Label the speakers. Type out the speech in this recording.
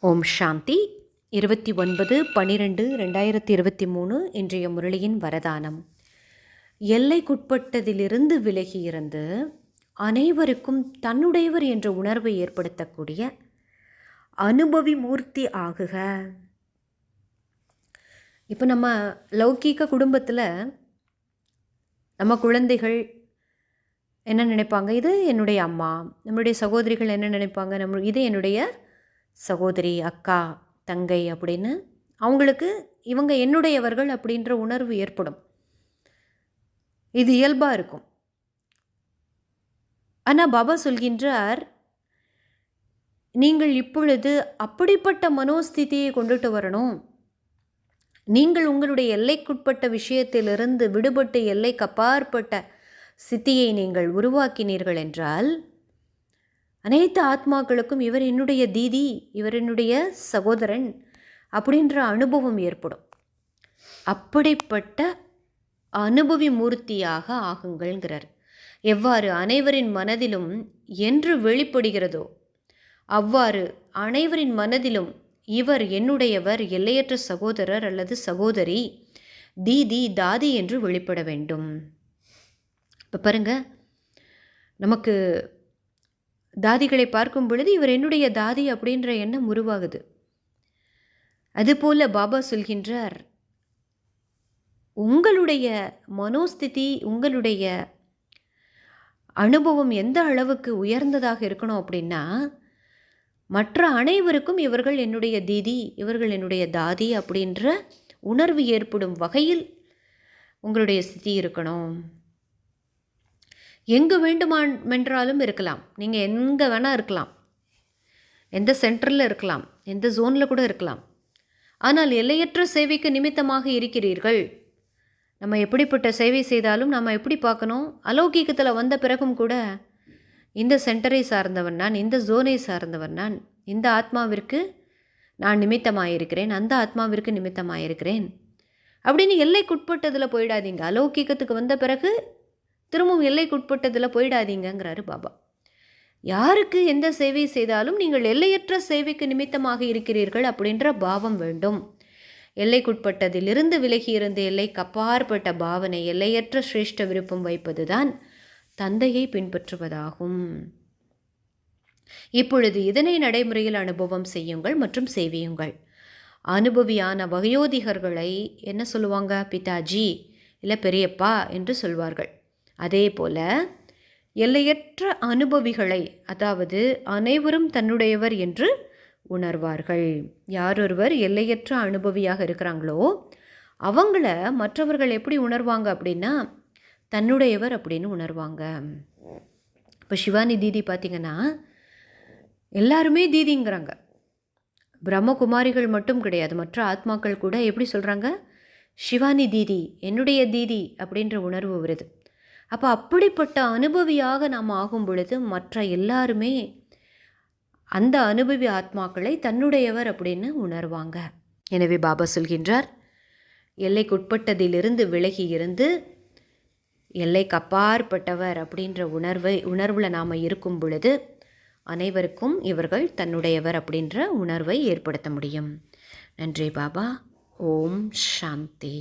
Speaker 1: ஓம் சாந்தி. 29/12/2023 இன்றைய முரளியின் வரதானம். எல்லைக்குட்பட்டதிலிருந்து விலகி இருந்து அனைவருக்கும் தன்னுடையவர் என்ற உணர்வை ஏற்படுத்தக்கூடிய அனுபவி மூர்த்தி ஆகுக. இப்போ நம்ம லௌகீக குடும்பத்தில் நம்ம குழந்தைகள் என்ன நினைப்பாங்க? இது என்னுடைய அம்மா. நம்மளுடைய சகோதரிகள் என்ன நினைப்பாங்க? இது என்னுடைய சகோதரி, அக்கா, தங்கை அப்படின்னு அவங்களுக்கு இவங்க என்னுடையவர்கள் அப்படின்ற உணர்வு ஏற்படும். இது இயல்பாக இருக்கும். ஆனால் பாபா சொல்கின்றார், நீங்கள் இப்பொழுது அப்படிப்பட்ட மனோஸ்திதியை கொண்டுட்டு வரணும். நீங்கள் உங்களுடைய எல்லைக்குட்பட்ட விஷயத்திலிருந்து விடுபட்டு எல்லைக்கு அப்பாற்பட்ட ஸ்திதியை நீங்கள் உருவாக்கினீர்கள் என்றால் அனைத்து ஆத்மாக்களுக்கும் இவர் என்னுடைய தீதி, இவர் என்னுடைய சகோதரன் அப்படின்ற அனுபவம் ஏற்படும். அப்படிப்பட்ட அனுபவி மூர்த்தியாக ஆகுங்கள்ங்கிறார். எவ்வாறு அனைவரின் மனதிலும் என்று வெளிப்படுகிறதோ அவ்வாறு அனைவரின் மனதிலும் இவர் என்னுடையவர், எல்லையற்ற சகோதரர் அல்லது சகோதரி, தீதி, தாதி என்று வெளிப்பட வேண்டும். இப்போ பாருங்க, நமக்கு தாதிகளை பார்க்கும் பொழுது இவர் என்னுடைய தாதி அப்படின்ற எண்ணம் உருவாகுது. அதுபோல பாபா சொல்கின்றார், உங்களுடைய மனோஸ்திதி, உங்களுடைய அனுபவம் எந்த அளவுக்கு உயர்ந்ததாக இருக்கணும் அப்படின்னா மற்ற அனைவருக்கும் இவர்கள் என்னுடைய தீதி, இவர்கள் என்னுடைய தாதி அப்படின்ற உணர்வு ஏற்படும் வகையில் உங்களுடைய ஸ்திதி இருக்கணும். எங்கு வேண்டுமென்றாலும் இருக்கலாம். நீங்கள் எங்கே வேணால் இருக்கலாம், எந்த சென்டரில் இருக்கலாம், எந்த ஜோனில் கூட இருக்கலாம். ஆனால் எல்லையற்ற சேவைக்கு நிமித்தமாக இருக்கிறீர்கள். நம்ம எப்படிப்பட்ட சேவை செய்தாலும் நம்ம எப்படி பார்க்கணும்? அலௌகீகத்தில் வந்த பிறகும் கூட இந்த சென்டரை சார்ந்தவன் நான், இந்த ஜோனை சார்ந்தவன் நான், இந்த ஆத்மாவிற்கு நான் நிமித்தமாயிருக்கிறேன், அந்த ஆத்மாவிற்கு நிமித்தமாயிருக்கிறேன் அப்படின்னு எல்லைக்குட்பட்டதில் போயிடாதீங்க. அலௌகீகத்துக்கு வந்த பிறகு திரும்பவும் எல்லைக்குட்பட்டதில் போயிடாதீங்கிறாரு பாபா. யாருக்கு எந்த சேவை செய்தாலும் நீங்கள் எல்லையற்ற சேவைக்கு நிமித்தமாக இருக்கிறீர்கள் அப்படின்ற பாவம் வேண்டும். எல்லைக்குட்பட்டதிலிருந்து விலகி இருந்து எல்லைக்கு அப்பாற்பட்ட பாவனை, எல்லையற்ற சிரேஷ்ட விருப்பம் வைப்பது தான் தந்தையை பின்பற்றுவதாகும். இப்பொழுது இதனை நடைமுறையில் அனுபவம் செய்யுங்கள் மற்றும் செய்வியுங்கள். அனுபவியான வயோதிகர்களை என்ன சொல்லுவாங்க? பிதாஜி இல்லை பெரியப்பா என்று சொல்வார்கள். அதே போல எல்லையற்ற அனுபவிகளை, அதாவது அனைவரும் தன்னுடையவர் என்று உணர்வார்கள். யாரொருவர் எல்லையற்ற அனுபவியாக இருக்கிறாங்களோ அவங்கள மற்றவர்கள் எப்படி உணர்வாங்க அப்படின்னா தன்னுடையவர் அப்படின்னு உணர்வாங்க. இப்போ சிவானி தீதி பார்த்திங்கன்னா எல்லாருமே தீதிங்கிறாங்க. பிரம்மகுமாரிகள் மட்டும் கிடையாது, மற்ற ஆத்மாக்கள் கூட எப்படி சொல்கிறாங்க? சிவானி தீதி, என்னுடைய தீதி அப்படின்ற உணர்வு வருது. அப்போ அப்படிப்பட்ட அனுபவியாக நாம் ஆகும் பொழுது மற்ற எல்லாருமே அந்த அனுபவி ஆத்மாக்களை தன்னுடையவர் அப்படின்னு உணர்வாங்க. எனவே பாபா சொல்கின்றார், எல்லைக்குட்பட்டதிலிருந்து விலகி இருந்து எல்லைக்கு அப்பாற்பட்டவர் அப்படின்ற உணர்வில் நாம் இருக்கும் பொழுது அனைவருக்கும் இவர்கள் தன்னுடையவர் அப்படின்ற உணர்வை ஏற்படுத்த முடியும். நன்றி பாபா. ஓம் சாந்தி.